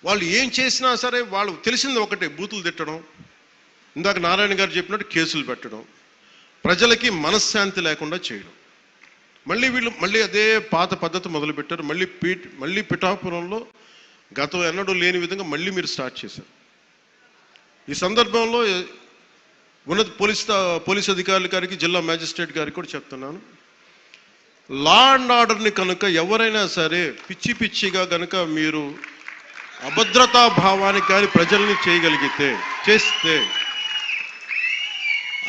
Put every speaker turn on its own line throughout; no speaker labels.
వాళ్ళు ఏం చేసినా సరే వాళ్ళు తెలిసింది ఒకటే, బూతులు తిట్టడం, ఇందాక నారాయణ గారు చెప్పినట్టు కేసులు పెట్టడం, ప్రజలకి మనశ్శాంతి లేకుండా చేయడం. మళ్ళీ అదే పాత పద్ధతి మొదలుపెట్టారు. మళ్ళీ పిఠాపురంలో గతం ఎన్నడూ లేని విధంగా మళ్ళీ మీరు స్టార్ట్ చేశారు. ఈ సందర్భంలో ఉన్నత పోలీస్ అధికారుల గారికి, జిల్లా మ్యాజిస్ట్రేట్ గారికి కూడా చెప్తున్నాను, లా అండ్ ఆర్డర్ని కనుక ఎవరైనా సరే పిచ్చిగా కనుక మీరు అభద్రతా భావానికి కానీ ప్రజల్ని చేస్తే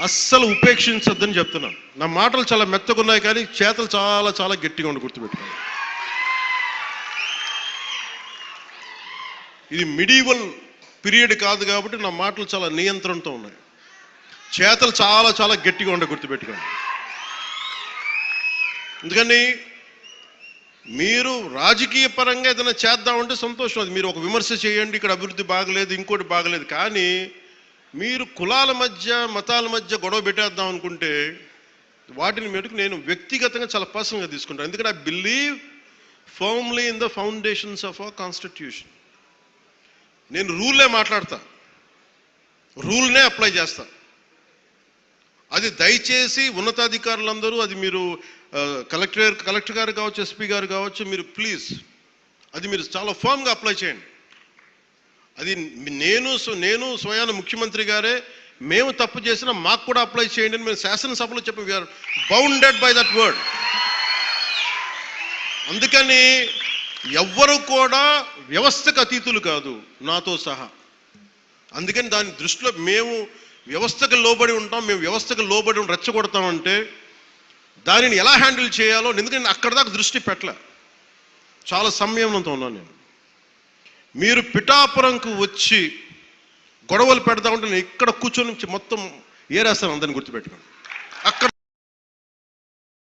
అస్సలు ఉపేక్షించొద్దని చెప్తున్నాను. నా మాటలు చాలా మెత్తగా ఉన్నాయి కానీ చేతలు చాలా చాలా గట్టిగా ఉండి గుర్తుపెట్టుకోండి. ఇది మిడీవల్ పీరియడ్ కాదు కాబట్టి నా మాటలు చాలా నియంత్రణతో ఉన్నాయి. చేతలు చాలా చాలా గట్టిగా ఉండి గుర్తుపెట్టుకోండి. ఎందుకని మీరు రాజకీయ పరంగా ఏదైనా చేద్దామంటే సంతోషం, అది మీరు ఒక విమర్శ చేయండి, ఇక్కడ అభివృద్ధి బాగలేదు, ఇంకోటి బాగలేదు. కానీ మీరు కులాల మధ్య, మతాల మధ్య గొడవ పెట్టేద్దాం అనుకుంటే వాటిని మెటుకు నేను వ్యక్తిగతంగా చాలా పర్సనల్గా తీసుకుంటాను. ఎందుకంటే I believe firmly in the foundations of our constitution. నేను రూల్లే మాట్లాడతా, రూల్నే అప్లై చేస్తా. అది దయచేసి ఉన్నతాధికారులందరూ, అది మీరు కలెక్టర్ గారు కావచ్చు, ఎస్పీ గారు కావచ్చు, మీరు ప్లీజ్ అది మీరు చాలా ఫర్మ్గా అప్లై చేయండి. అది నేను స్వయాన ముఖ్యమంత్రి గారే మేము తప్పు చేసినా మాకు కూడా అప్లై చేయండి అని మేము శాసనసభలో చెప్పి we are bounded by that word. అందుకని ఎవ్వరు కూడా వ్యవస్థకు అతీతులు కాదు, నాతో సహా. అందుకని దాని దృష్టిలో మేము వ్యవస్థకు లోబడి ఉంటాం, మేము వ్యవస్థకు లోబడి రెచ్చగొడతామంటే దానిని ఎలా హ్యాండిల్ చేయాలో, ఎందుకంటే అక్కడ దాకా దృష్టి పెట్టలే, చాలా సంయమనంతో ఉన్నాను నేను. మీరు పిఠాపురంకు వచ్చి గొడవలు పెడతా ఉంటే నేను ఇక్కడ కూర్చొని మొత్తం ఏరేస్తాను, అందరిని గుర్తుపెట్టుకోండి.